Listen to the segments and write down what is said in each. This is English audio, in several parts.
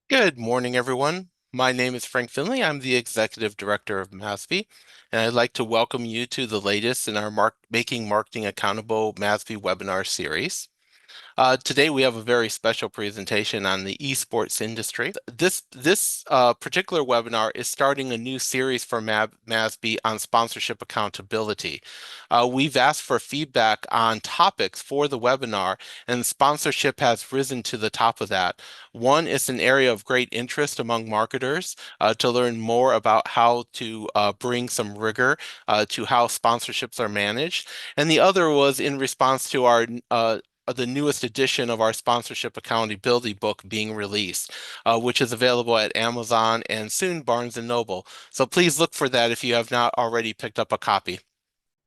Good morning, everyone. My name is Frank Finley. I'm the Executive Director of MASB, and I'd like to welcome you to the latest in our Making Marketing Accountable MASB webinar series. Today we have a very special presentation on the esports industry. This particular webinar is starting a new series for MASB on sponsorship accountability. We've asked for feedback on topics for the webinar, and sponsorship has risen to the top of that. One is an area of great interest among marketers to learn more about how to bring some rigor to how sponsorships are managed. And the other was in response to our the newest edition of our sponsorship accountability book being released, which is available at Amazon and soon Barnes& and Noble. So please look for that if you have not already picked up a copy.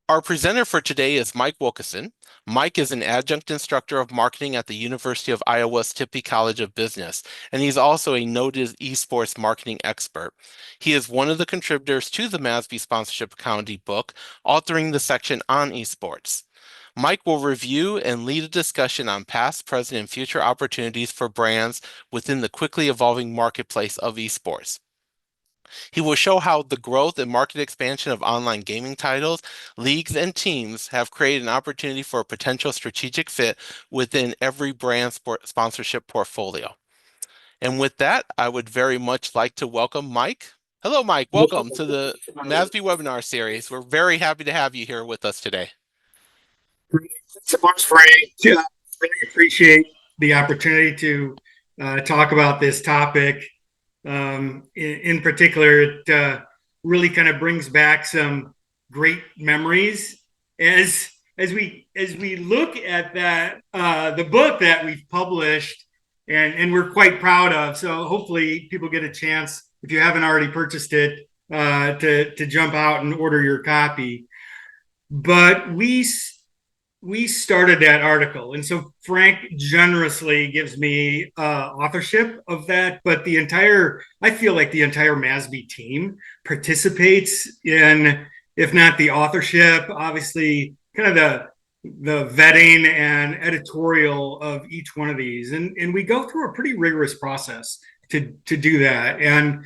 Our presenter for today is Mike Wilkeson. Mike is an adjunct instructor of marketing at the University of Iowa's Tippie College of Business, and he's also a noted esports marketing expert. He is one of the contributors to the MASB Sponsorship Accountability book, authoring the section on esports. Mike will review and lead a discussion on past, present, and future opportunities for brands within the quickly evolving marketplace of esports. He will show how the growth and market expansion of online gaming titles, leagues, and teams have created an opportunity for a potential strategic fit within every brand sponsorship portfolio. And with that, I would very much like to welcome Mike. Hello, Mike. Welcome to the MASB webinar series. We're very happy to have you here with us today. Thanks so much, Frank. Really appreciate the opportunity to talk about this topic. In particular, it really kind of brings back some great memories as we look at that the book that we've published and we're quite proud of. So hopefully people get a chance, if you haven't already purchased it, to jump out and order your copy. But we started that article, and so Frank generously gives me authorship of that, but I feel like the entire MASB team participates in, if not the authorship, obviously kind of the vetting and editorial of each one of these, and we go through a pretty rigorous process to do that. And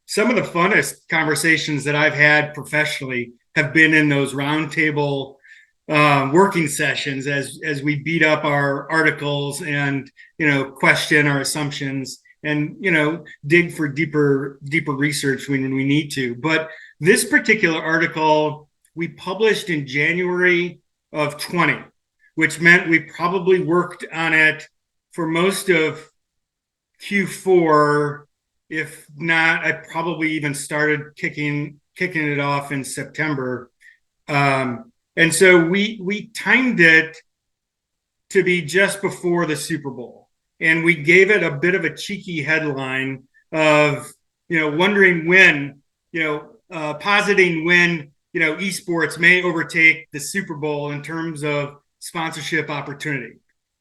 some of the funnest conversations that I've had professionally have been in those roundtable working sessions as we beat up our articles and question our assumptions and dig for deeper research when we need to. But this particular article we published in January of 20, which meant we probably worked on it for most of Q4. If not, I probably even started kicking it off in September. And so we timed it to be just before the Super Bowl, and we gave it a bit of a cheeky headline of wondering when positing when esports may overtake the Super Bowl in terms of sponsorship opportunity.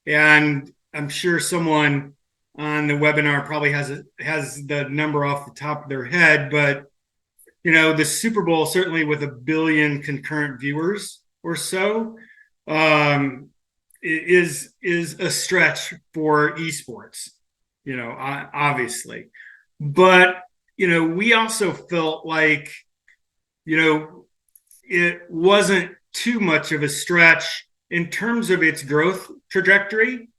And I'm sure someone on the webinar probably has the number off the top of their head, but the Super Bowl, certainly with 1 billion concurrent viewers or so, is a stretch for esports, obviously. But we also felt like it wasn't too much of a stretch in terms of its growth trajectory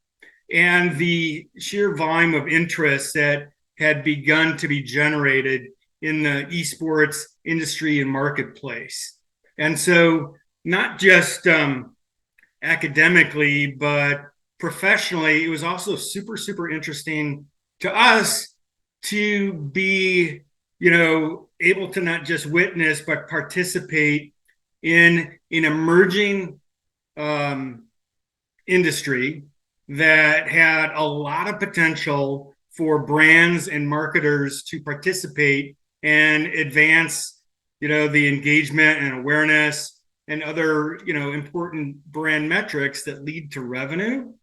and the sheer volume of interest that had begun to be generated in the esports industry and marketplace. And so not just academically, but professionally, it was also super, super interesting to us to be, able to not just witness, but participate in an emerging industry that had a lot of potential for brands and marketers to participate and advance, the engagement and awareness and other, important brand metrics that lead to revenue,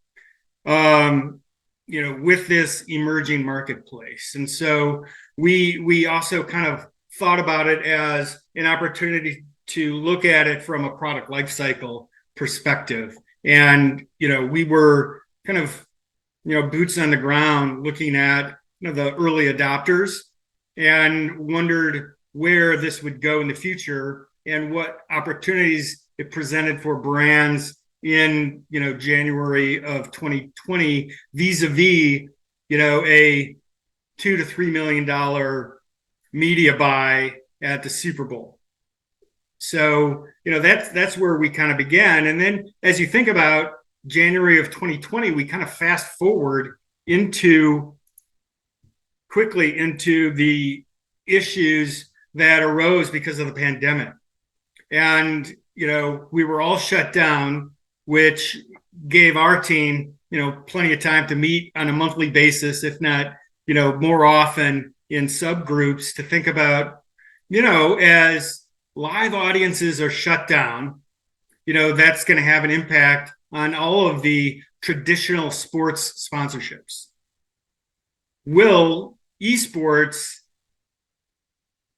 with this emerging marketplace. And so we also kind of thought about it as an opportunity to look at it from a product lifecycle perspective. And, we were kind of boots on the ground, looking at the early adopters, and wondered where this would go in the future and what opportunities it presented for brands in January of 2020 vis-a-vis a $2 to $3 million media buy at the Super Bowl. So that's where we kind of began. And then as you think about January of 2020, we kind of fast forward into quickly into the issues that arose because of the pandemic. And we were all shut down, which gave our team plenty of time to meet on a monthly basis, if not more often in subgroups, to think about as live audiences are shut down, that's going to have an impact on all of the traditional sports sponsorships. Will eSports,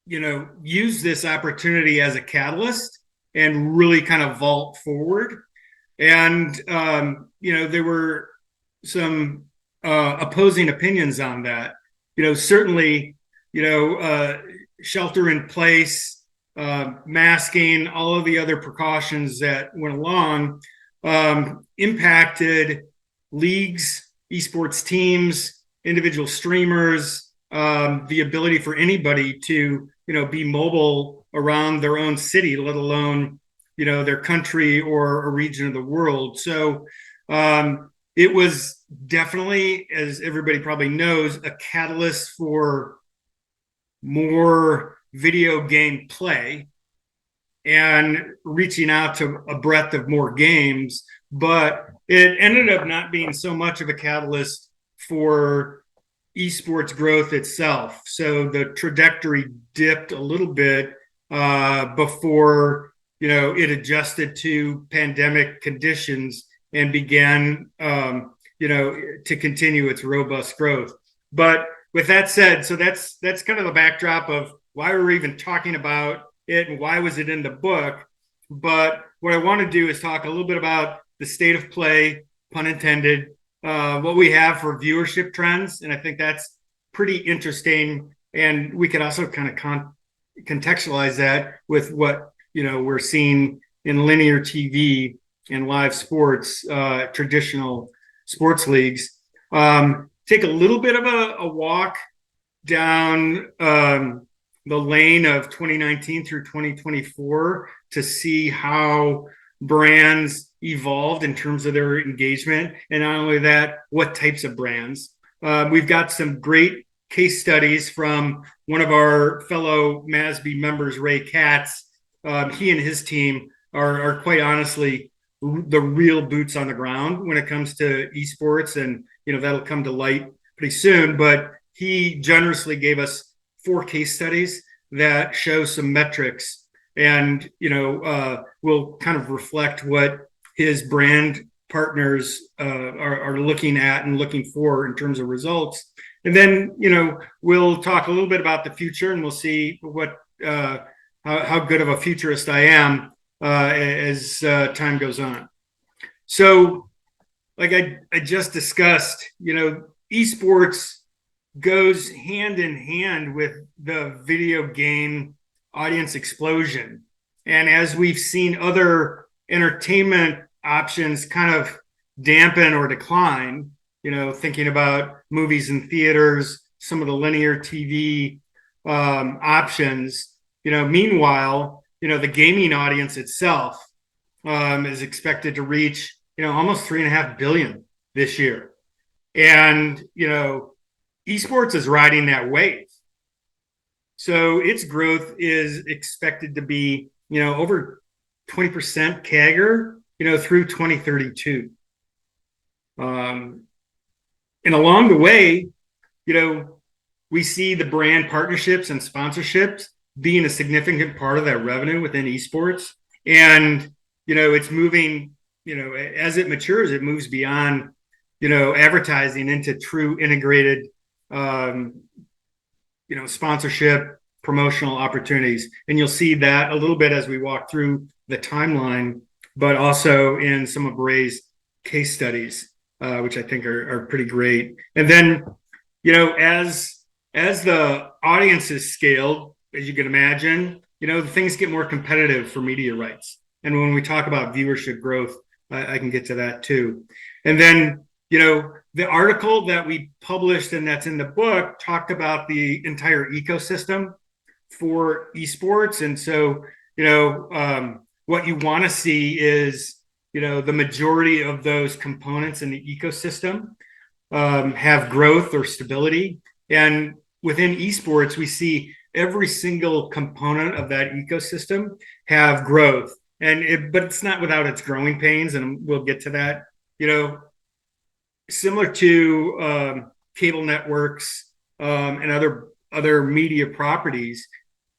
use this opportunity as a catalyst and really kind of vault forward? And, there were some opposing opinions on that. Certainly, shelter in place, masking, all of the other precautions that went along impacted leagues, esports teams, individual streamers, the ability for anybody to be mobile around their own city, let alone their country or a region of the world. So it was definitely, as everybody probably knows, a catalyst for more video game play and reaching out to a breadth of more games. But it ended up not being so much of a catalyst for esports growth itself. So the trajectory dipped a little bit before it adjusted to pandemic conditions and began to continue its robust growth. But with that said, so that's kind of the backdrop of why we're even talking about it and why was it in the book. But what I want to do is talk a little bit about the state of play, pun intended, what we have for viewership trends. And I think that's pretty interesting. And we could also kind of contextualize that with what we're seeing in linear TV and live sports, traditional sports leagues. Take a little bit of a walk down the lane of 2019 through 2024 to see how brands evolved in terms of their engagement. And not only that, what types of brands. We've got some great case studies from one of our fellow MASB members, Ray Katz. He and his team are quite honestly the real boots on the ground when it comes to esports, and that'll come to light pretty soon. But he generously gave us 4 case studies that show some metrics, and will kind of reflect what his brand partners are looking at and looking for in terms of results. And then we'll talk a little bit about the future, and we'll see what how good of a futurist I am as time goes on. So, like I just discussed, esports goes hand in hand with the video game audience explosion. And as we've seen other entertainment options kind of dampen or decline, thinking about movies and theaters, some of the linear TV options, meanwhile, the gaming audience itself is expected to reach, almost 3.5 billion this year. And, esports is riding that wave. So its growth is expected to be, over 20% CAGR, through 2032. And along the way, we see the brand partnerships and sponsorships being a significant part of that revenue within esports. And, it's moving, as it matures, it moves beyond, advertising into true integrated, sponsorship, promotional opportunities. And you'll see that a little bit as we walk through the timeline, but also in some of Ray's case studies. which I think are pretty great. And then, as the audience is scaled, as you can imagine, things get more competitive for media rights. And when we talk about viewership growth, I can get to that too. And then, the article that we published and that's in the book talked about the entire ecosystem for esports. And so, what you want to see is, the majority of those components in the ecosystem have growth or stability. And within esports, we see every single component of that ecosystem have growth. But it's not without its growing pains, and we'll get to that. Similar to cable networks and other media properties,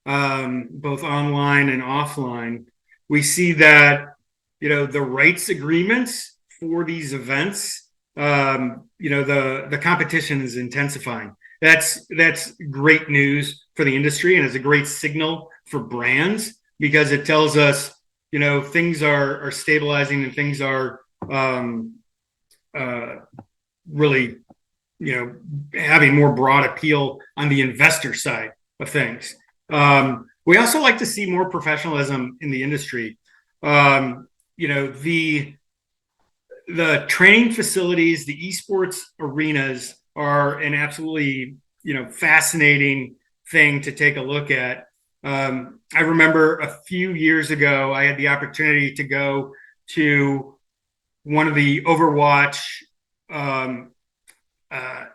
both online and offline, we see that the rights agreements for these events, the competition is intensifying. That's great news for the industry, and is a great signal for brands because it tells us things are stabilizing and things are really having more broad appeal on the investor side of things. We also like to see more professionalism in the industry. The training facilities, the esports arenas are an absolutely fascinating thing to take a look at. I remember a few years ago, I had the opportunity to go to one of the Overwatch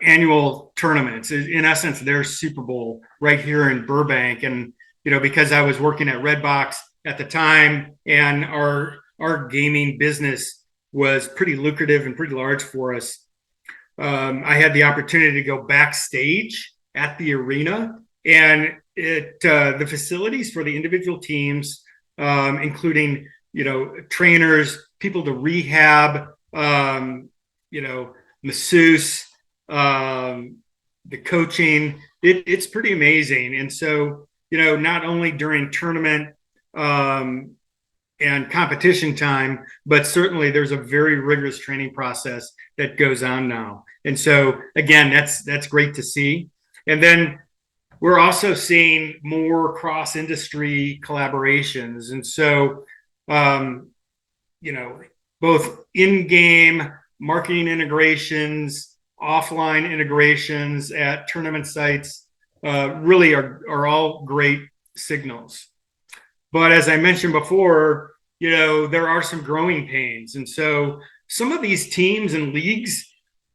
annual tournaments. In essence, their Super Bowl right here in Burbank. And because I was working at Redbox at the time, and our gaming business was pretty lucrative and pretty large for us, I had the opportunity to go backstage at the arena, and the facilities for the individual teams, including trainers, people to rehab, masseuse, the coaching, it's pretty amazing. And so not only during tournament and competition time, but certainly there's a very rigorous training process that goes on now. And so again, that's great to see. And then we're also seeing more cross-industry collaborations. And so, both in-game marketing integrations, offline integrations at tournament sites really are all great signals. But as I mentioned before, there are some growing pains. And so some of these teams and leagues,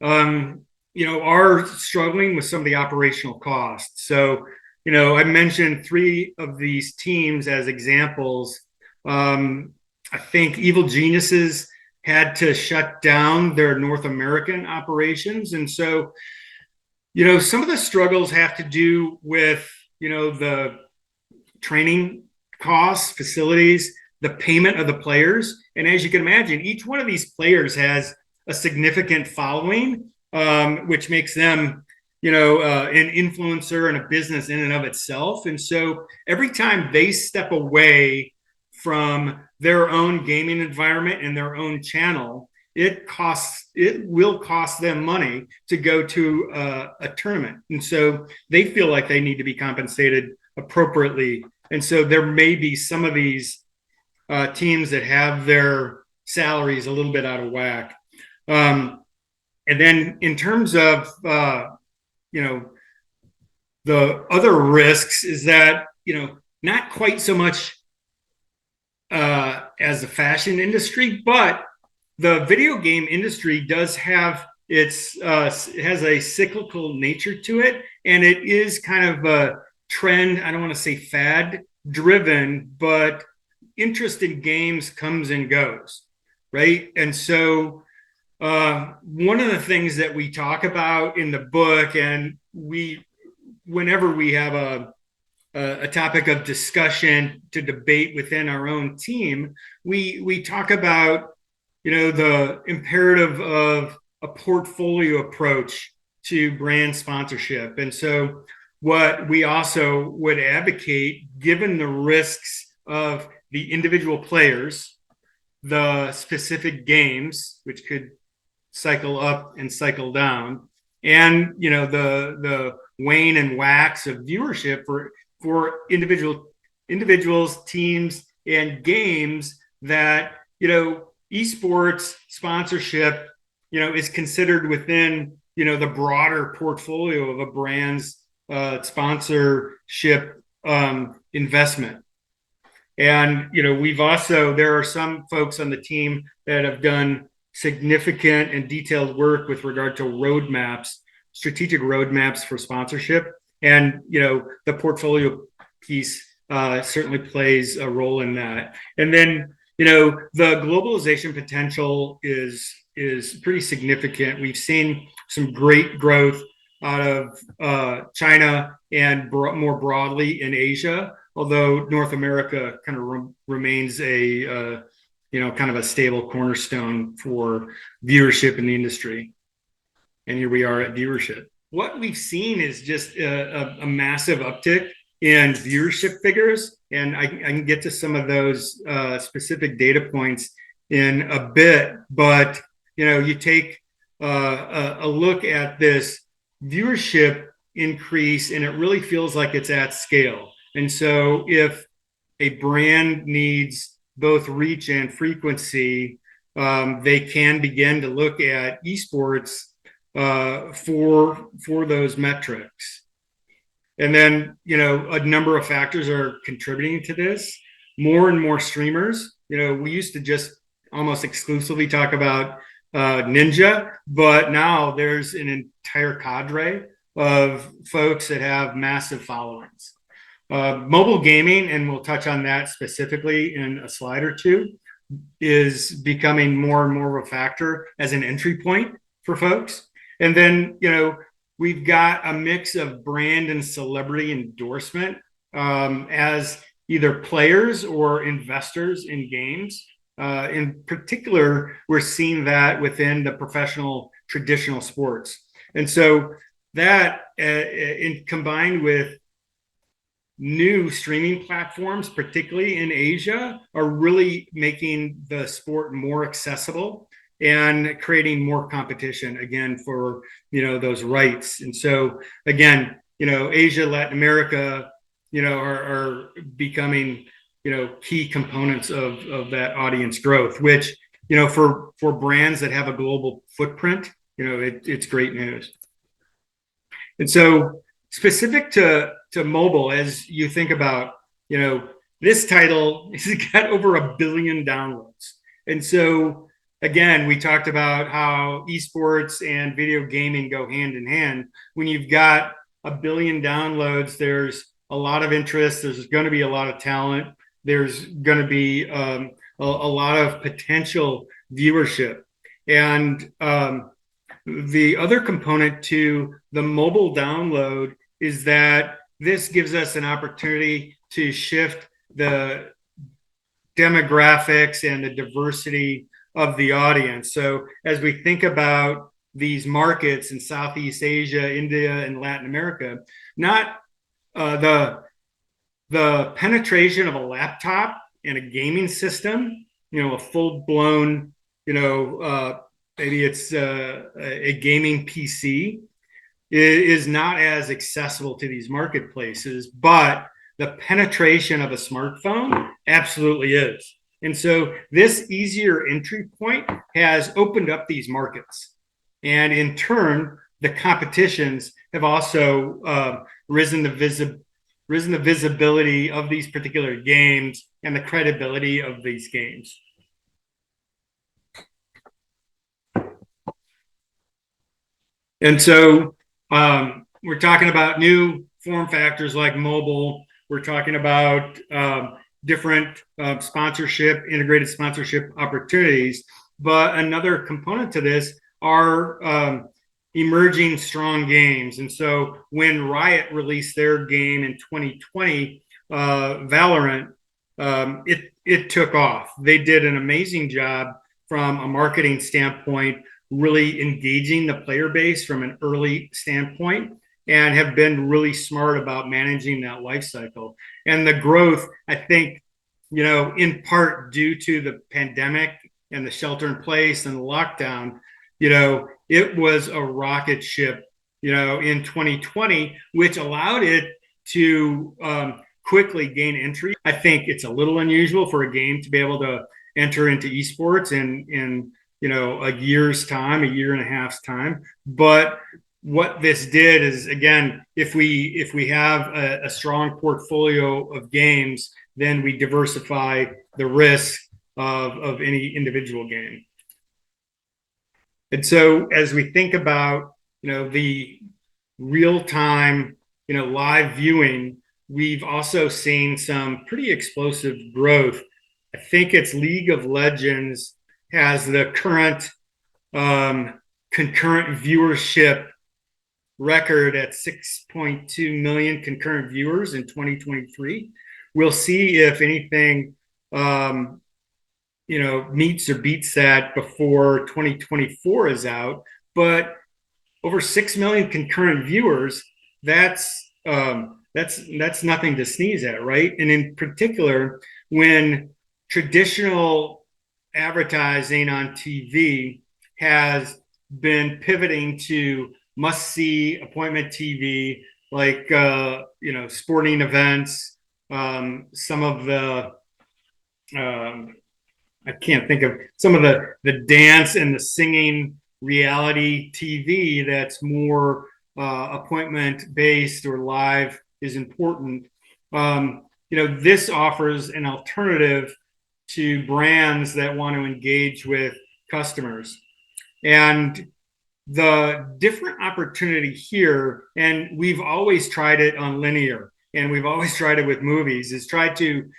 are struggling with some of the operational costs. So, I mentioned 3 of these teams as examples. I think Evil Geniuses had to shut down their North American operations. And so, some of the struggles have to do with, the training costs, facilities, the payment of the players. And as you can imagine, each one of these players has a significant following, which makes them, an influencer and a business in and of itself. And so every time they step away from their own gaming environment and their own channel, it will cost them money to go to a tournament. And so they feel like they need to be compensated appropriately. And so there may be some of these teams that have their salaries a little bit out of whack. And then in terms of, the other risks is that, not quite so much as the fashion industry, but the video game industry does have it has a cyclical nature to it. And it is kind of a trend, I don't want to say fad driven, but interest in games comes and goes, right? And so one of the things that we talk about in the book, and whenever we have a topic of discussion to debate within our own team, we talk about the imperative of a portfolio approach to brand sponsorship. And so what we also would advocate, given the risks of the individual players, the specific games, which could cycle up and cycle down, and the wane and wax of viewership for individuals, teams, and games that esports sponsorship is considered within the broader portfolio of a brand's sponsorship investment. And we've also there are some folks on the team that have done significant and detailed work with regard to roadmaps, strategic roadmaps for sponsorship, and the portfolio piece certainly plays a role in that. And then the globalization potential is pretty significant. We've seen some great growth out of China and more broadly in Asia, although North America kind of remains a kind of a stable cornerstone for viewership in the industry. And here we are at viewership. What we've seen is just a massive uptick in viewership figures, and I can get to some of those specific data points in a bit. But you take a look at this viewership increase, and it really feels like it's at scale. And so if a brand needs both reach and frequency, they can begin to look at esports for those metrics. And then, a number of factors are contributing to this. More and more streamers. We used to just almost exclusively talk about Ninja, but now there's an entire cadre of folks that have massive followings. Mobile gaming, and we'll touch on that specifically in a slide or two, is becoming more and more of a factor as an entry point for folks. And then, we've got a mix of brand and celebrity endorsement as either players or investors in games. In particular, we're seeing that within the professional traditional sports. And so that combined with new streaming platforms, particularly in Asia, are really making the sport more accessible and creating more competition again for those rights. And so again, Asia, Latin America, are becoming key components of that audience growth, which for brands that have a global footprint, it's great news. And so specific to mobile, as you think about this title, it's got over 1 billion downloads. And so again, we talked about how esports and video gaming go hand in hand. When you've got 1 billion downloads, there's a lot of interest. There's going to be a lot of talent. There's going to be a lot of potential viewership. And the other component to the mobile download is that this gives us an opportunity to shift the demographics and the diversity of the audience. So as we think about these markets in Southeast Asia, India, and Latin America, not the penetration of a laptop and a gaming system, a full-blown, maybe it's a gaming PC, is not as accessible to these marketplaces, but the penetration of a smartphone absolutely is. And so this easier entry point has opened up these markets. And in turn, the competitions have also risen the visibility of these particular games and the credibility of these games. And so we're talking about new form factors like mobile. We're talking about different integrated sponsorship opportunities. But another component to this are emerging strong games. And so when Riot released their game in 2020, Valorant, it took off. They did an amazing job from a marketing standpoint, really engaging the player base from an early standpoint, and have been really smart about managing that life cycle. And the growth, I think, in part due to the pandemic and the shelter in place and the lockdown, it was a rocket ship, in 2020, which allowed it to quickly gain entry. I think it's a little unusual for a game to be able to enter into esports in a year's time, a year and a half's time. But what this did is, again, if we have a strong portfolio of games, then we diversify the risk of any individual game. And so as we think about, the real time, live viewing, we've also seen some pretty explosive growth. I think it's League of Legends has the current concurrent viewership record at 6.2 million concurrent viewers in 2023. We'll see if anything meets or beats that before 2024 is out. But over 6 million concurrent viewers, that's nothing to sneeze at, right? And in particular, when traditional advertising on TV has been pivoting to must-see appointment TV, like sporting events, some of the I can't think of some of the dance and the singing reality TV that's more appointment based or live is important. This offers an alternative to brands that want to engage with customers. And the different opportunity here, and we've always tried it on linear, and we've always tried it with movies, is try to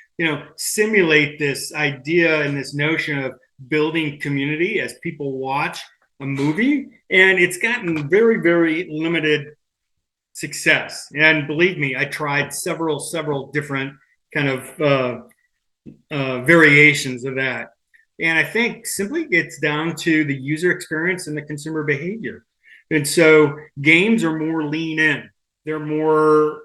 simulate this idea and this notion of building community as people watch a movie, and it's gotten very, very limited success. And believe me, I tried several different kind of variations of that. And I think simply it's down to the user experience and the consumer behavior. And so games are more lean in. They're more,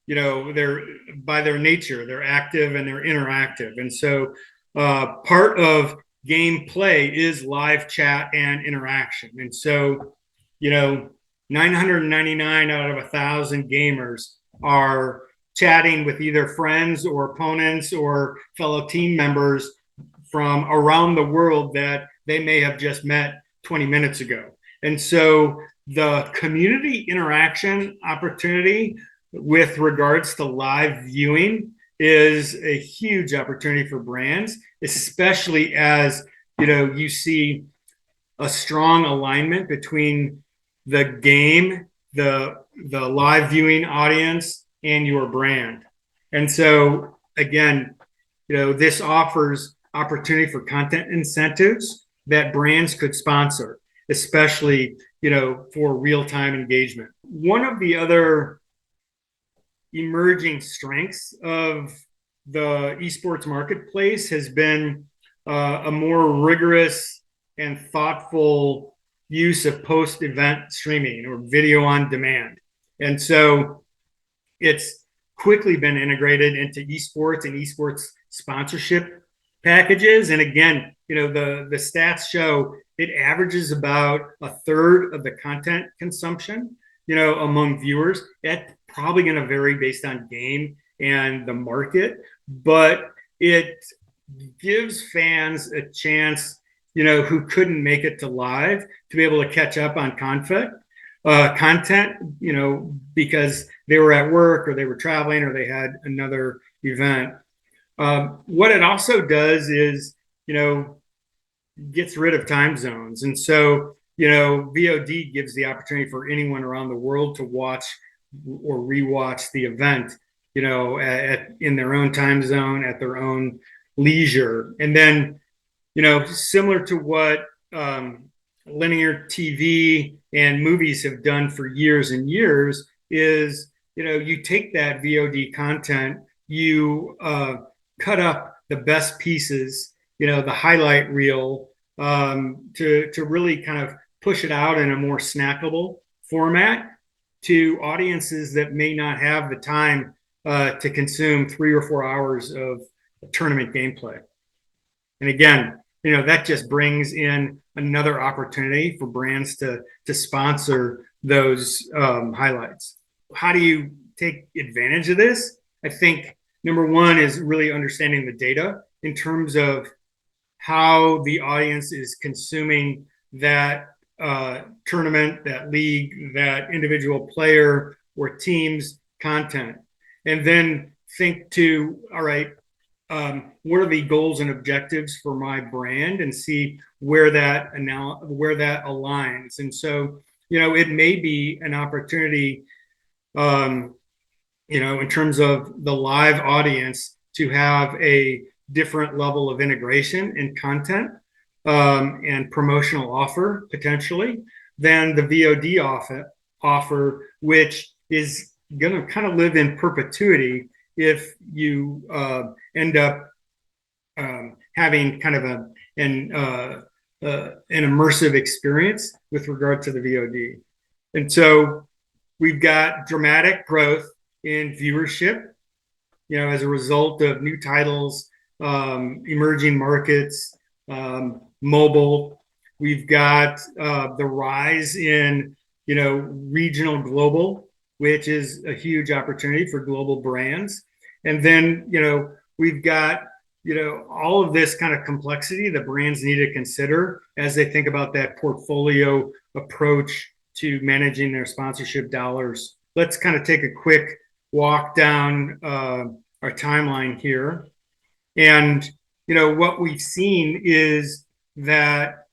they're by their nature, they're active and they're interactive. And so part of gameplay is live chat and interaction. And so, 999 out of 1,000 gamers are chatting with either friends or opponents or fellow team members from around the world that they may have just met 20 minutes ago. And so the community interaction opportunity with regards to live viewing is a huge opportunity for brands, especially as you see a strong alignment between the game, the live viewing audience, and your brand. And so again, this offers opportunity for content incentives that brands could sponsor, especially for real-time engagement. One of the other emerging strengths of the esports marketplace has been a more rigorous and thoughtful use of post-event streaming or video on demand. And so it's quickly been integrated into esports and esports sponsorship packages. And again, the stats show it averages about a third of the content consumption, among viewers. That's probably going to vary based on game and the market, but it gives fans a chance, who couldn't make it to live to be able to catch up on content, because they were at work or they were traveling or they had another event. What it also does is, gets rid of time zones. And so, VOD gives the opportunity for anyone around the world to watch or rewatch the event, in their own time zone, at their own leisure. And then, similar to what linear TV and movies have done for years and years is, you take that VOD content, you cut up the best pieces, the highlight reel, to really kind of push it out in a more snackable format to audiences that may not have the time to consume 3 or 4 hours of tournament gameplay. And again, that just brings in another opportunity for brands to sponsor those highlights. How do you take advantage of this? I think number one is really understanding the data in terms of how the audience is consuming that tournament, that league, that individual player or team's content. And then think to, all right, what are the goals and objectives for my brand, and see where that aligns. And so, it may be an opportunity, um, in terms of the live audience, to have a different level of integration and content, and promotional offer potentially than the VOD offer, which is going to kind of live in perpetuity if you end up having kind of an immersive experience with regard to the VOD. And so we've got dramatic growth in viewership, as a result of new titles, emerging markets, mobile. We've got the rise in, regional global, which is a huge opportunity for global brands. And then, we've got, all of this kind of complexity that brands need to consider as they think about that portfolio approach to managing their sponsorship dollars. Let's kind of take a quick walk down our timeline here. And, what we've seen is that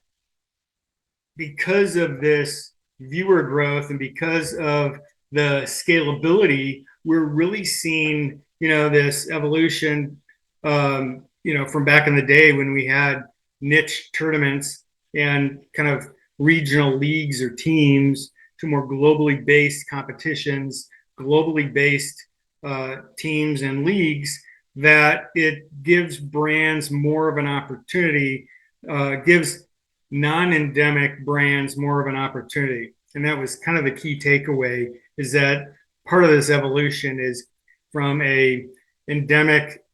because of this viewer growth and because of the scalability, we're really seeing, this evolution, from back in the day when we had niche tournaments and kind of regional leagues or teams, to more globally based competitions, globally based teams and leagues, that it gives brands more of an opportunity, gives non-endemic brands more of an opportunity. And that was kind of the key takeaway, is that part of this evolution is from a endemic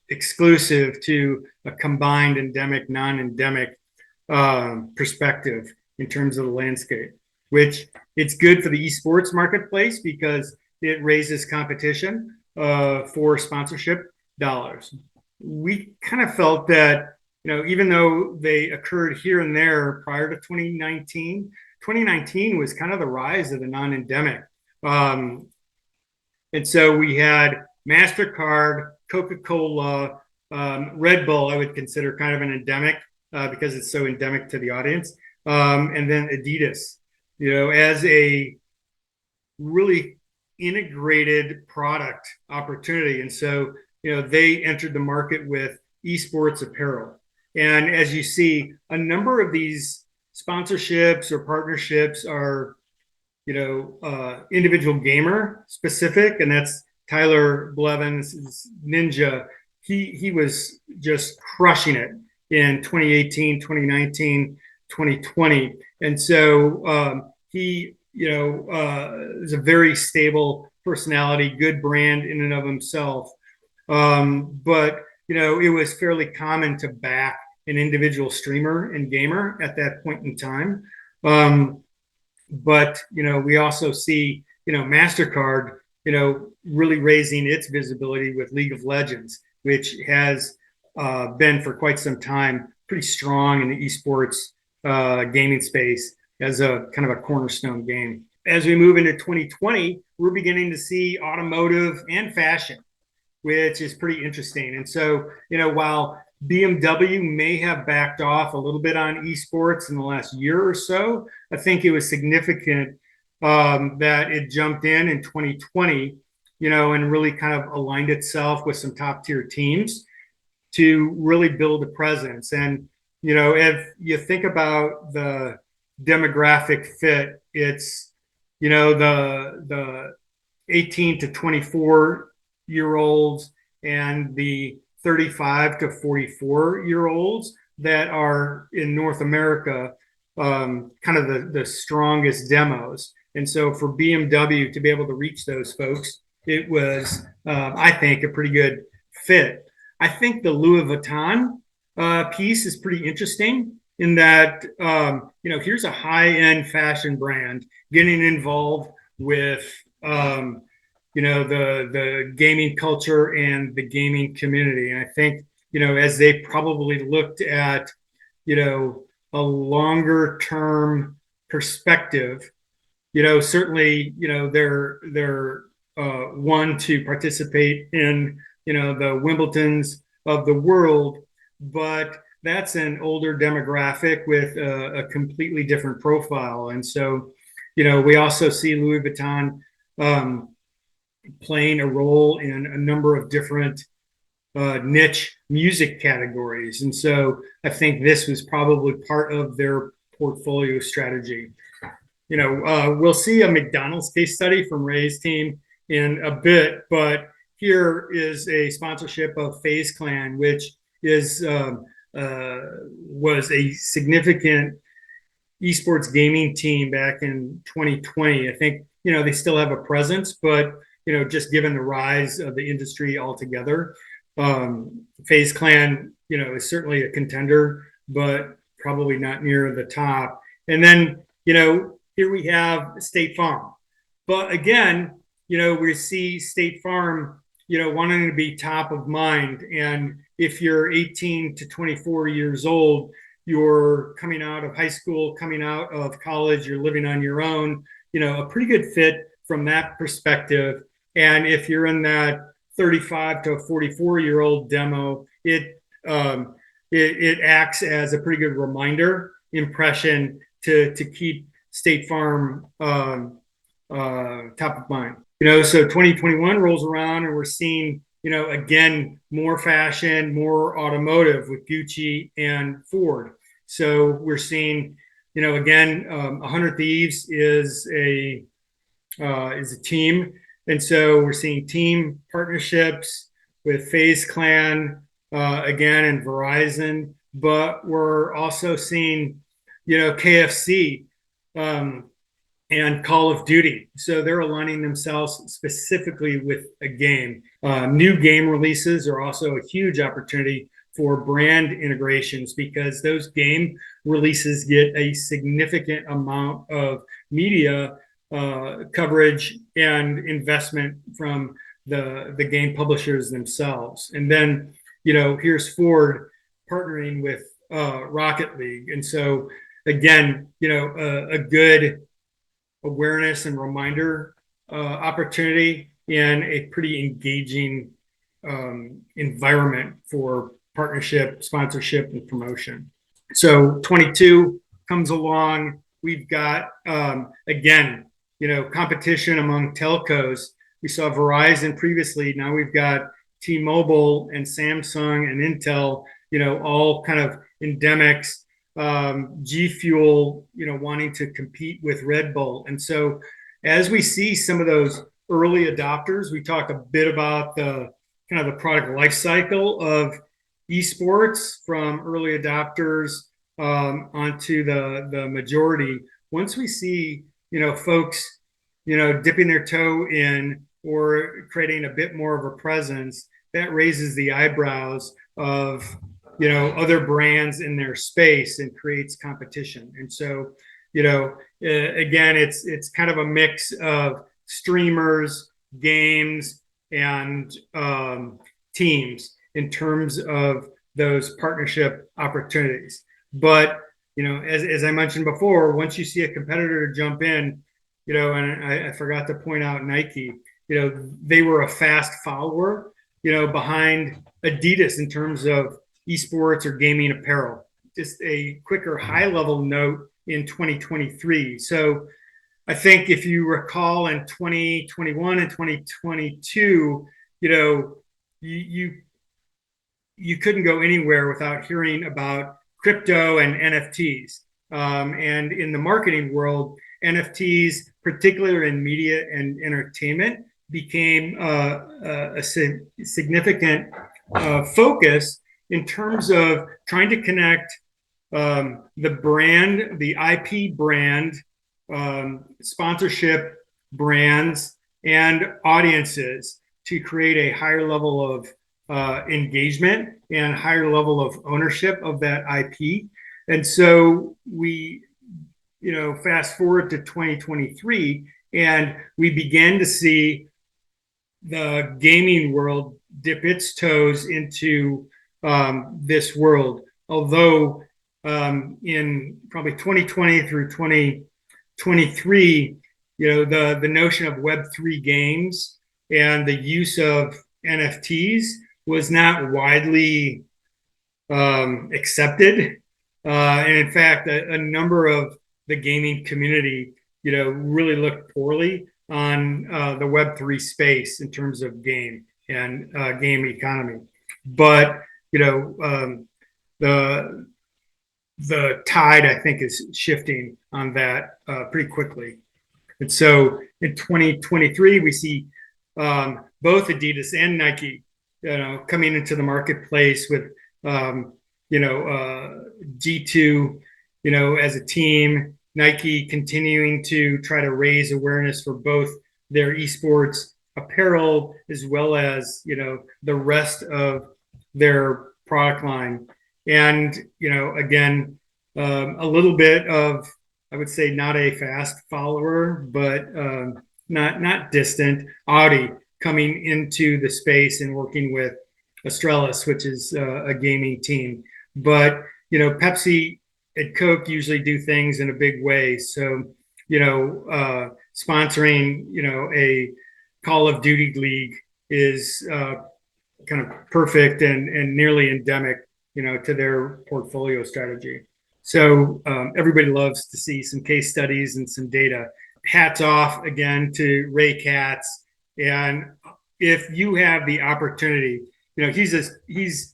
exclusive to a combined endemic, non-endemic perspective in terms of the landscape, which it's good for the esports marketplace because it raises competition for sponsorship dollars. We kind of felt that, even though they occurred here and there prior to 2019, 2019 was kind of the rise of the non-endemic. And so we had MasterCard, Coca-Cola, Red Bull, I would consider kind of an endemic because it's so endemic to the audience. And then Adidas, as a really integrated product opportunity. And so, they entered the market with eSports apparel. And as you see, a number of these sponsorships or partnerships are, individual gamer specific, and that's Tyler Blevins' Ninja. He was just crushing it in 2018, 2019, 2020. And so he, is a very stable personality, good brand in and of himself. But, it was fairly common to back an individual streamer and gamer at that point in time. But, we also see, MasterCard, really raising its visibility with League of Legends, which has been for quite some time pretty strong in the esports gaming space as a kind of a cornerstone game. As we move into 2020, we're beginning to see automotive and fashion, which is pretty interesting. And so, while BMW may have backed off a little bit on esports in the last year or so, I think it was significant that it jumped in 2020, and really kind of aligned itself with some top tier teams to really build a presence. And, if you think about the demographic fit, it's, the 18 to 24-year-olds and the 35 to 44-year-olds that are in North America, kind of the strongest demos. And so for BMW to be able to reach those folks, it was, I think, a pretty good fit. I think the Louis Vuitton piece is pretty interesting. in that here's a high-end fashion brand getting involved with the gaming culture and the gaming community. And I think as they probably looked at a longer term perspective, certainly, they're one to participate in, the Wimbledons of the world, but that's an older demographic with a completely different profile. And so, we also see Louis Vuitton um, playing a role in a number of different niche music categories. And so I think this was probably part of their portfolio strategy. We'll see a McDonald's case study from Ray's team in a bit, but here is a sponsorship of FaZe Clan, which is was a significant esports gaming team back in 2020. I think they still have a presence, but just given the rise of the industry altogether, FaZe Clan is certainly a contender, but probably not near the top. And then here we have State Farm. But again, we see State Farm, wanting to be top of mind. And if you're 18 to 24 years old, you're coming out of high school, coming out of college, you're living on your own, a pretty good fit from that perspective. And if you're in that 35 to 44-year-old demo, it acts as a pretty good reminder impression to keep State Farm top of mind. So 2021 rolls around and we're seeing, again, more fashion, more automotive with Gucci and Ford. So we're seeing, again, 100 Thieves is a team. And so we're seeing team partnerships with FaZe Clan, again, and Verizon, but we're also seeing, KFC and Call of Duty. So they're aligning themselves specifically with a game. New game releases are also a huge opportunity for brand integrations because those game releases get a significant amount of media coverage and investment from the game publishers themselves. And then, here's Ford partnering with Rocket League. And so, again, a good awareness and reminder opportunity and a pretty engaging environment for partnership, sponsorship, and promotion. So 22 comes along. We've got, again, competition among telcos. We saw Verizon previously. Now we've got T-Mobile and Samsung and Intel, all kind of endemics. G Fuel, wanting to compete with Red Bull. And so as we see some of those early adopters, we talk a bit about the kind of the product life cycle of esports from early adopters onto the majority. Once we see, folks, dipping their toe in or creating a bit more of a presence, that raises the eyebrows of other brands in their space and creates competition. And so again, it's kind of a mix of streamers, games, and teams in terms of those partnership opportunities. But as I mentioned before, once you see a competitor jump in, and I forgot to point out Nike, they were a fast follower, behind Adidas in terms of esports or gaming apparel. Just a quicker high level note in 2023. So I think if you recall in 2021 and 2022, you couldn't go anywhere without hearing about crypto and NFTs. And in the marketing world, NFTs, particularly in media and entertainment, became a significant focus in terms of trying to connect the brand, the IP brand, sponsorship brands, and audiences to create a higher level of engagement and higher level of ownership of that IP. And so we, fast forward to 2023, and we began to see the gaming world dip its toes into this world. Although in probably 2020 through 2023, the notion of Web3 games and the use of NFTs was not widely accepted. And in fact, a number of the gaming community, really looked poorly on the Web3 space in terms of game and game economy. But, the tide, I think, is shifting on that pretty quickly. And so in 2023, we see both Adidas and Nike, coming into the marketplace with, G2, as a team, Nike continuing to try to raise awareness for both their esports apparel as well as, the rest of their product line. And, again, a little bit of, I would say, not a fast follower, but not distant. Audi coming into the space and working with Astralis, which is a gaming team. But Pepsi and Coke usually do things in a big way. So sponsoring a Call of Duty league is kind of perfect and nearly endemic to their portfolio strategy. So everybody loves to see some case studies and some data. Hats off again to Ray Katz. And if you have the opportunity, he's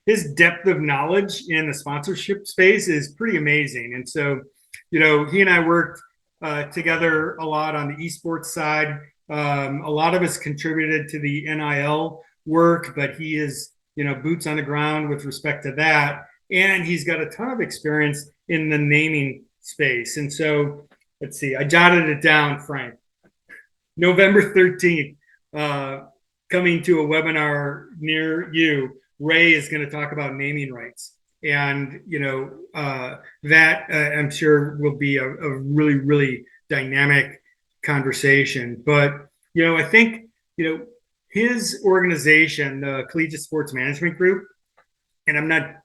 his depth of knowledge in the sponsorship space is pretty amazing. And so, he and I worked together a lot on the esports side. A lot of us contributed to the NIL work, but he is, boots on the ground with respect to that. And he's got a ton of experience in the naming space. And so, let's see, I jotted it down, Frank. November 13th, coming to a webinar near you, Ray is going to talk about naming rights. And, that I'm sure will be a really, really dynamic conversation. But, I think, his organization, the Collegiate Sports Management Group, and I'm not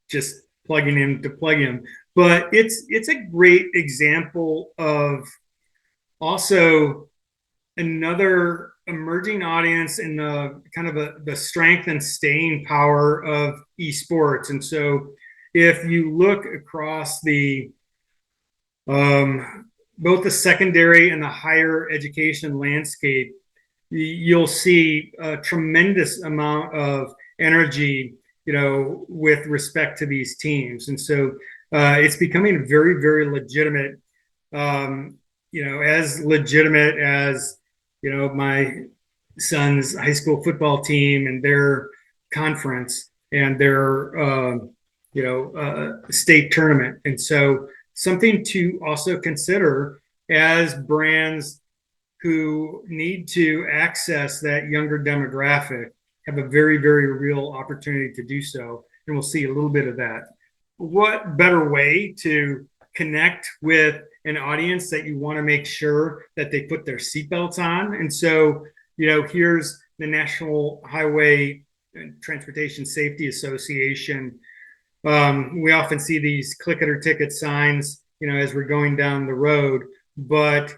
just plugging him to plug him, but it's a great example of also another emerging audience in the kind of the strength and staying power of esports. And so if you look across the both the secondary and the higher education landscape, you'll see a tremendous amount of energy, with respect to these teams. And so it's becoming very, very legitimate, as legitimate as, my son's high school football team and their conference and their, state tournament. And so something to also consider as brands who need to access that younger demographic have a very, very real opportunity to do so. And we'll see a little bit of that. What better way to connect with an audience that you want to make sure that they put their seatbelts on? And so, here's the National Highway Transportation Safety Association. We often see these click it or ticket signs, as we're going down the road. But,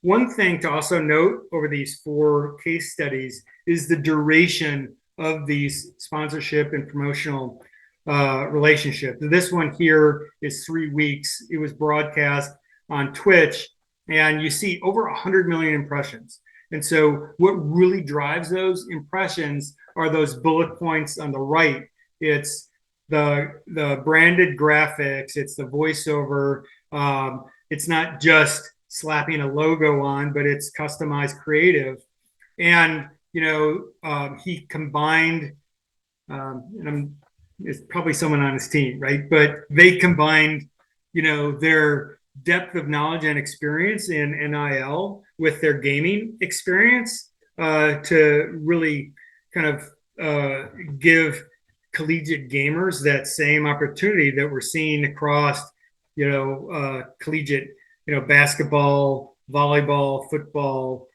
one thing to also note over these 4 case studies is the duration of these sponsorship and promotional relationship. This one here is 3 weeks. It was broadcast on Twitch, and you see over 100 million impressions. And so what really drives those impressions are those bullet points on the right. It's the branded graphics, it's the voiceover. It's not just slapping a logo on, but it's customized creative. And he combined, and it's probably someone on his team, right? But they combined, their depth of knowledge and experience in NIL with their gaming experience to really kind of give collegiate gamers that same opportunity that we're seeing across, collegiate, basketball, volleyball, football,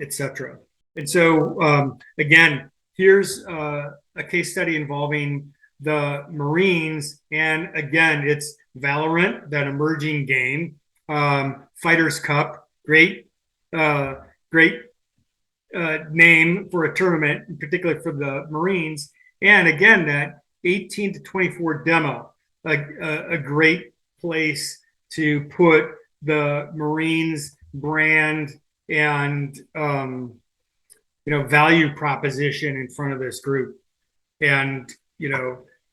etc. And so, again, here's a case study involving the Marines. And again, it's Valorant, that emerging game, Fighters Cup, great name for a tournament, particularly for the Marines. And again, that 18 to 24 demo, a great place to put the Marines brand and value proposition in front of this group. And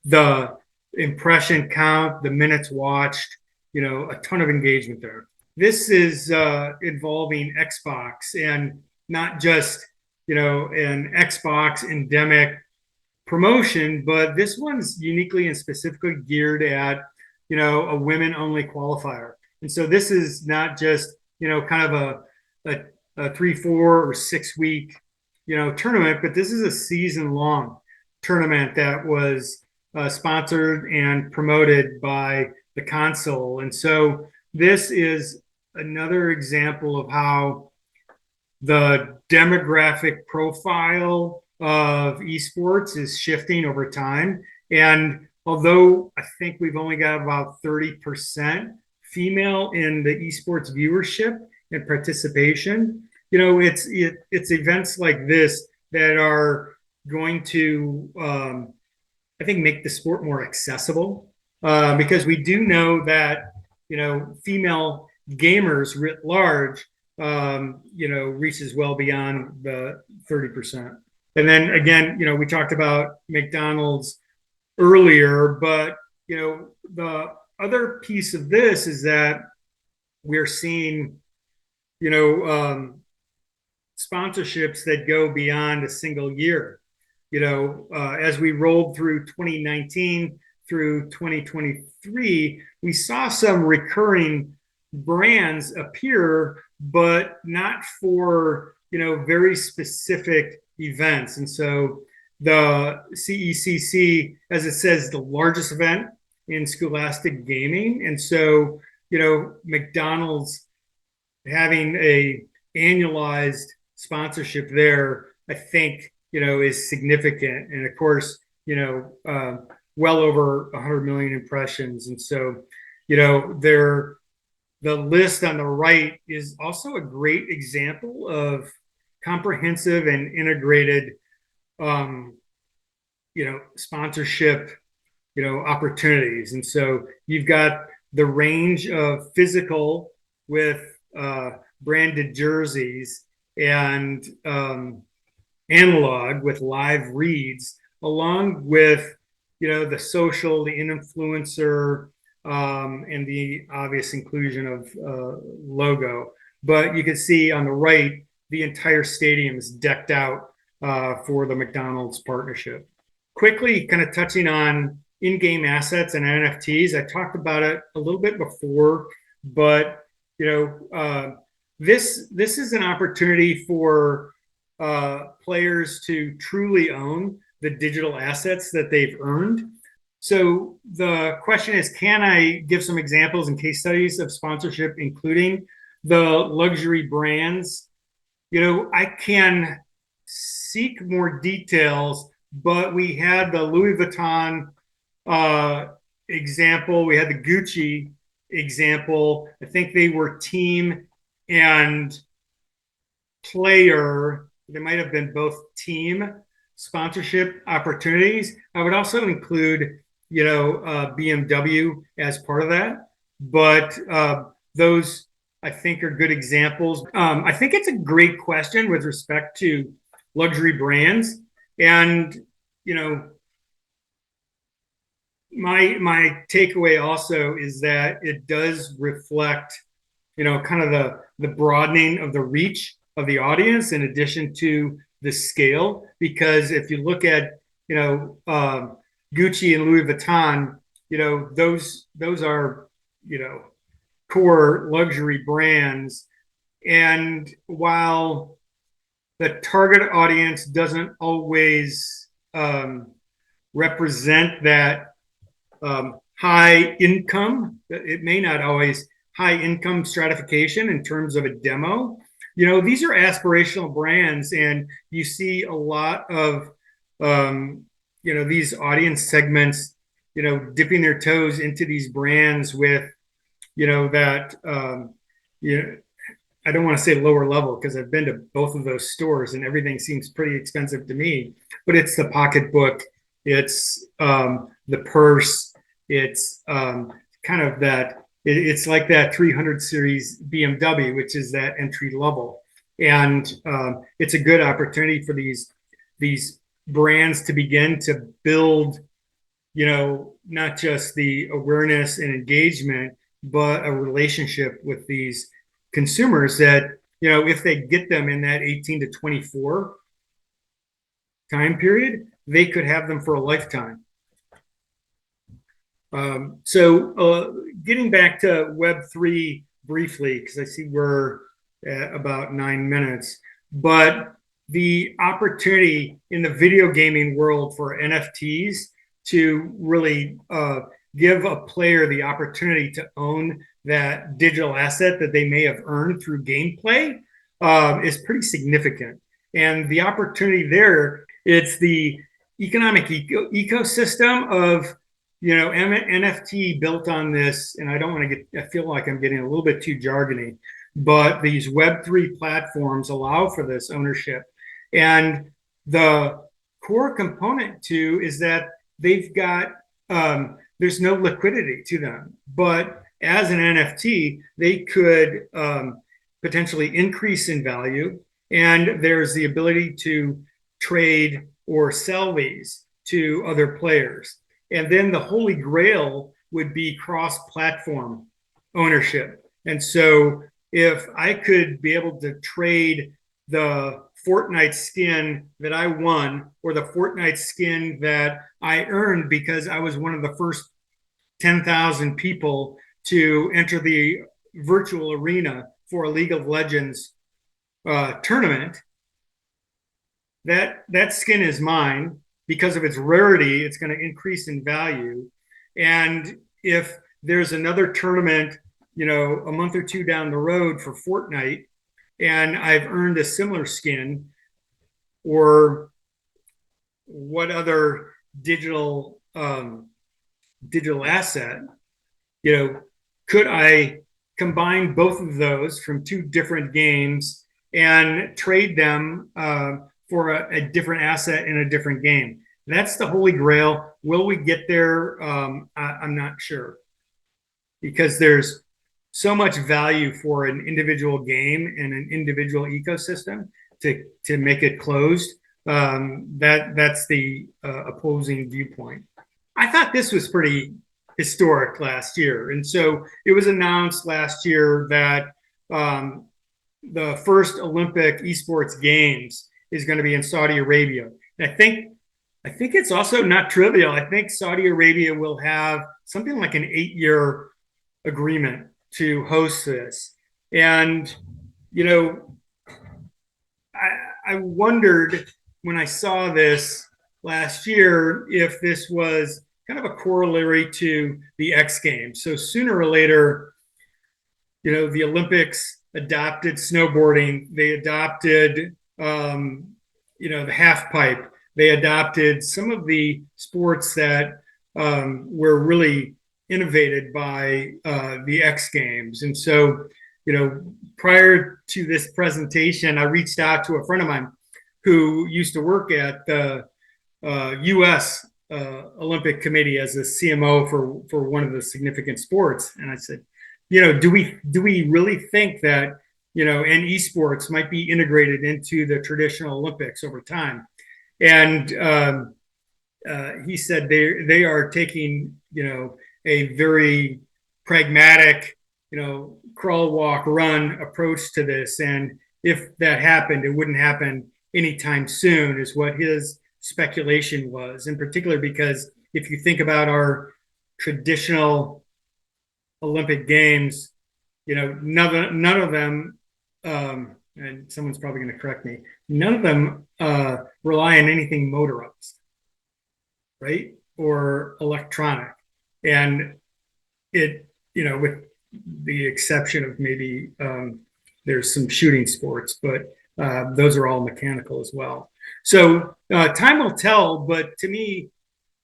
the impression count, the minutes watched, a ton of engagement there. This is involving Xbox, and not just an Xbox endemic promotion, but this one's uniquely and specifically geared at a women only qualifier. And so this is not just kind of a 3, 4, or 6 week tournament, but this is a season long tournament that was sponsored and promoted by the console. And so this is another example of how the demographic profile of esports is shifting over time. And although I think we've only got about 30% female in the esports viewership and participation, it's events like this that are going to, I think, make the sport more accessible, because we do know that female gamers writ large reaches well beyond the 30%. And then again, we talked about McDonald's earlier, but the other piece of this is that we're seeing sponsorships that go beyond a single year. As we rolled through 2019 through 2023, we saw some recurring brands appear, but not for very specific events. And so the CECC, as it says, the largest event in scholastic gaming. And so McDonald's having a annualized sponsorship there, I think is significant. And of course, well over 100 million impressions. And so they're the list on the right is also a great example of comprehensive and integrated, sponsorship, opportunities. And so you've got the range of physical with branded jerseys and analog with live reads, along with the social, the influencer, and the obvious inclusion of logo. But you can see on the right, the entire stadium is decked out for the McDonald's partnership. Quickly, kind of touching on in-game assets and NFTs. I talked about it a little bit before, but this is an opportunity for players to truly own the digital assets that they've earned. So the question is, can I give some examples and case studies of sponsorship, including the luxury brands? I can seek more details, but we had the Louis Vuitton example. We had the Gucci example. I think they were team and player. They might have been both team sponsorship opportunities. I would also include BMW as part of that. But those, I think, are good examples. I think it's a great question with respect to luxury brands. And, my takeaway also is that it does reflect, kind of the broadening of the reach of the audience in addition to the scale. Because if you look at, Gucci and Louis Vuitton, those are, core luxury brands. And while the target audience doesn't always represent that high income. It may not always high income stratification in terms of a demo. These are aspirational brands, and you see a lot of these audience segments, dipping their toes into these brands with, that you know, I don't want to say lower level because I've been to both of those stores and everything seems pretty expensive to me. But it's the pocketbook, it's the purse, it's kind of that. It's like that 300 series BMW, which is that entry level, and it's a good opportunity for these brands to begin to build, not just the awareness and engagement, but a relationship with these consumers that, if they get them in that 18 to 24 time period, they could have them for a lifetime. So getting back to Web3 briefly, because I see we're at about 9 minutes, but the opportunity in the video gaming world for NFTs to really give a player the opportunity to own that digital asset that they may have earned through gameplay is pretty significant. And the opportunity there, it's the economic ecosystem of, NFT built on this, and I don't want to I feel like I'm getting a little bit too jargony, but these Web3 platforms allow for this ownership. And the core component too is that they've got, there's no liquidity to them, but as an NFT, they could potentially increase in value. And there's the ability to trade or sell these to other players. And then the holy grail would be cross-platform ownership. And so if I could be able to trade the Fortnite skin that I won or the Fortnite skin that I earned because I was one of the first 10,000 people to enter the virtual arena for a League of Legends tournament, that skin is mine. Because of its rarity, it's going to increase in value. And if there's another tournament, a month or two down the road for Fortnite, and I've earned a similar skin, or what other digital asset, could I combine both of those from two different games and trade them for a different asset in a different game? That's the holy grail. Will we get there? I'm not sure, because there's so much value for an individual game and an individual ecosystem to make it closed. That's the opposing viewpoint. I thought this was pretty historic last year, and so it was announced last year that the first Olympic eSports games is going to be in Saudi Arabia. And I think it's also not trivial. I think Saudi Arabia will have something like an 8-year agreement to host this. And, I wondered when I saw this last year if this was kind of a corollary to the X Games. So sooner or later, the Olympics adopted snowboarding. They adopted, the half pipe. They adopted some of the sports that were really innovated by the X Games. And so, prior to this presentation, I reached out to a friend of mine who used to work at the U.S. Olympic Committee as a CMO for one of the significant sports, and I said, do we really think that and esports might be integrated into the traditional Olympics over time? And he said they are taking a very pragmatic crawl, walk, run approach to this, and if that happened, it wouldn't happen anytime soon, is what his speculation was. In particular, because if you think about our traditional Olympic Games, none of them, and someone's probably going to correct me, none of them rely on anything motorized, right? Or electronic. And with the exception of maybe there's some shooting sports, but those are all mechanical as well. So time will tell, but to me,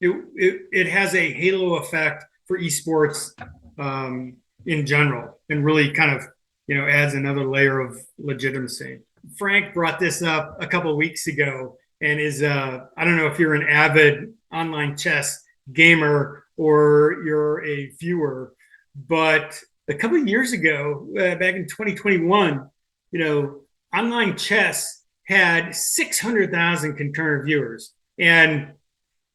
it has a halo effect for esports in general, and really kind of adds another layer of legitimacy. Frank brought this up a couple of weeks ago, and is I don't know if you're an avid online chess gamer or you're a viewer, but a couple of years ago, back in 2021, online chess had 600,000 concurrent viewers, and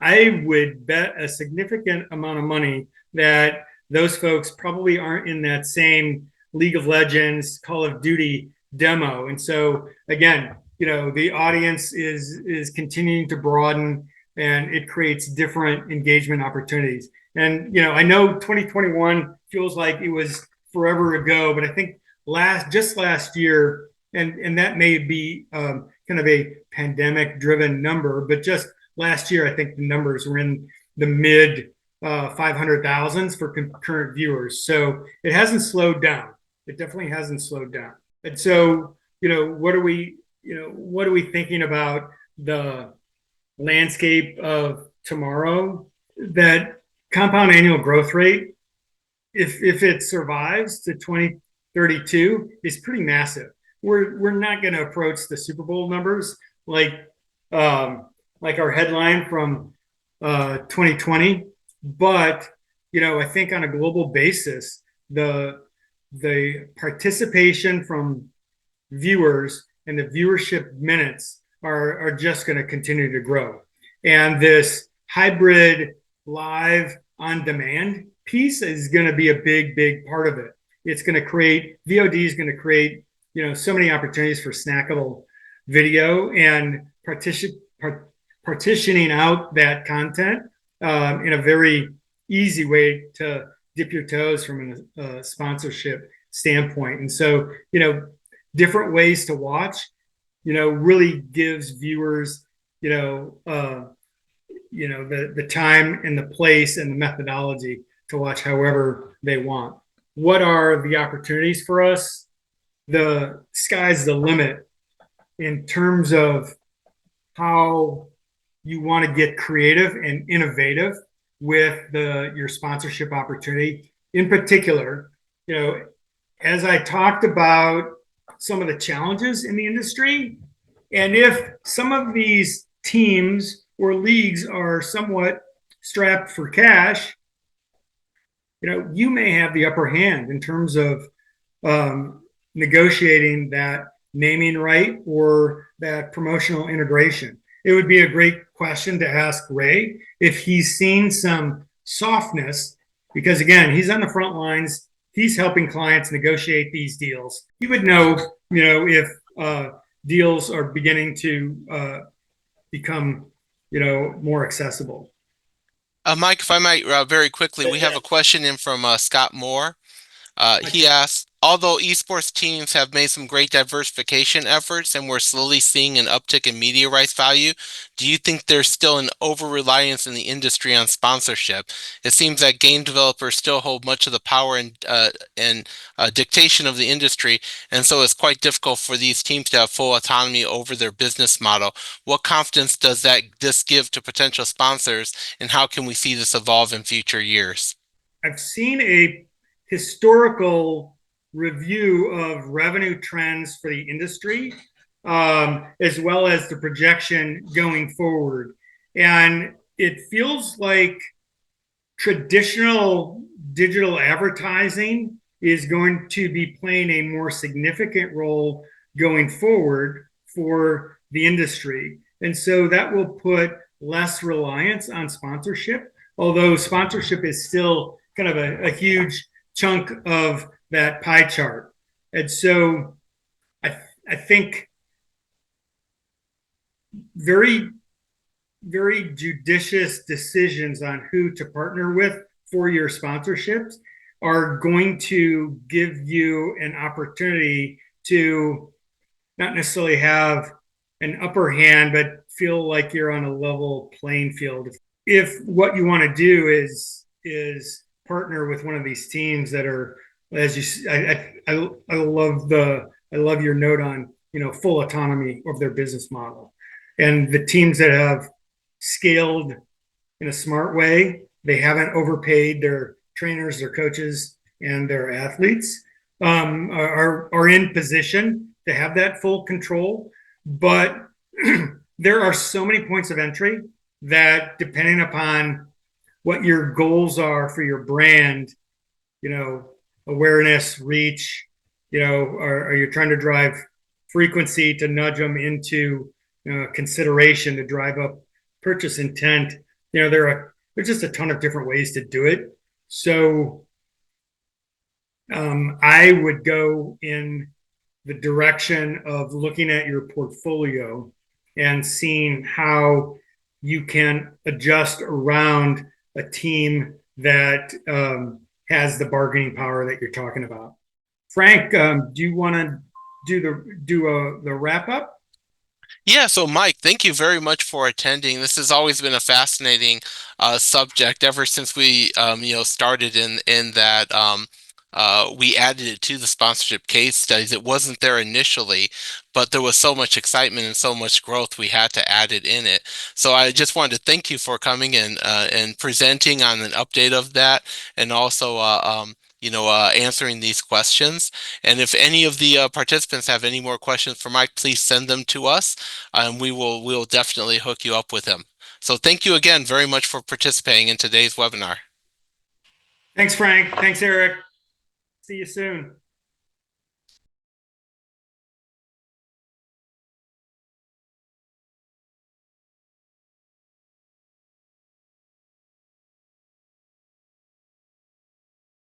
I would bet a significant amount of money that those folks probably aren't in that same League of Legends, Call of Duty demo. And so again, the audience is continuing to broaden, and it creates different engagement opportunities. And I know 2021 feels like it was forever ago, but I think last year, and that may be kind of a pandemic driven number, but just last year, I think the numbers were in the mid 500,000s for concurrent viewers. So it hasn't slowed down. It definitely hasn't slowed down. And so, what are we thinking about the landscape of tomorrow? That compound annual growth rate, if it survives to 2032, is pretty massive. We're not going to approach the Super Bowl numbers um, like our headline from 2020, but I think on a global basis, the participation from viewers and the viewership minutes are just going to continue to grow. And this hybrid live on demand piece is going to be a big part of it. It's going to create VOD is going to create so many opportunities for snackable video and partitioning out that content in a very easy way to dip your toes from a sponsorship standpoint. And so, different ways to watch, really gives viewers, the time and the place and the methodology to watch however they want. What are the opportunities for us? The sky's the limit in terms of how you want to get creative and innovative with your sponsorship opportunity. In particular, as I talked about some of the challenges in the industry, and if some of these teams or leagues are somewhat strapped for cash, you may have the upper hand in terms of negotiating that naming right or that promotional integration. It would be a great question to ask Ray if he's seen some softness, because again, he's on the front lines. He's helping clients negotiate these deals. He would know, if deals are beginning to become, more accessible. Mike, if I might, very quickly, we have a question in from Scott Moore. He asked, although esports teams have made some great diversification efforts and we're slowly seeing an uptick in media rights value, do you think there's still an over-reliance in the industry on sponsorship? It seems that game developers still hold much of the power and dictation of the industry, and so it's quite difficult for these teams to have full autonomy over their business model. What confidence does this give to potential sponsors, and how can we see this evolve in future years? I've seen a historical review of revenue trends for the industry, as well as the projection going forward. And it feels like traditional digital advertising is going to be playing a more significant role going forward for the industry. And so that will put less reliance on sponsorship, although sponsorship is still kind of a huge chunk of that pie chart. And so I think very, very judicious decisions on who to partner with for your sponsorships are going to give you an opportunity to not necessarily have an upper hand, but feel like you're on a level playing field. if what you want to do is partner with one of these teams that are, as you, I love I love your note on, full autonomy of their business model, and the teams that have scaled in a smart way. They haven't overpaid their trainers, their coaches, and their athletes. Are in position to have that full control, but there are so many points of entry that, depending upon what your goals are for your brand, you know, awareness, reach, are you trying to drive frequency to nudge them into consideration to drive up purchase intent? There's just a ton of different ways to do it. So I would go in the direction of looking at your portfolio and seeing how you can adjust around a team that has the bargaining power that you're talking about. Frank, do you want to the wrap up? Yeah, so Mike, thank you very much for attending. This has always been a fascinating subject ever since we started in that we added it to the sponsorship case studies. It wasn't there initially, but there was so much excitement and so much growth we had to add it in it. So I just wanted to thank you for coming in and presenting on an update of that, and also answering these questions. And if any of the participants have any more questions for Mike, please send them to us, and we'll definitely hook you up with him. So thank you again very much for participating in today's webinar. Thanks, Frank. Thanks, Eric. See you soon.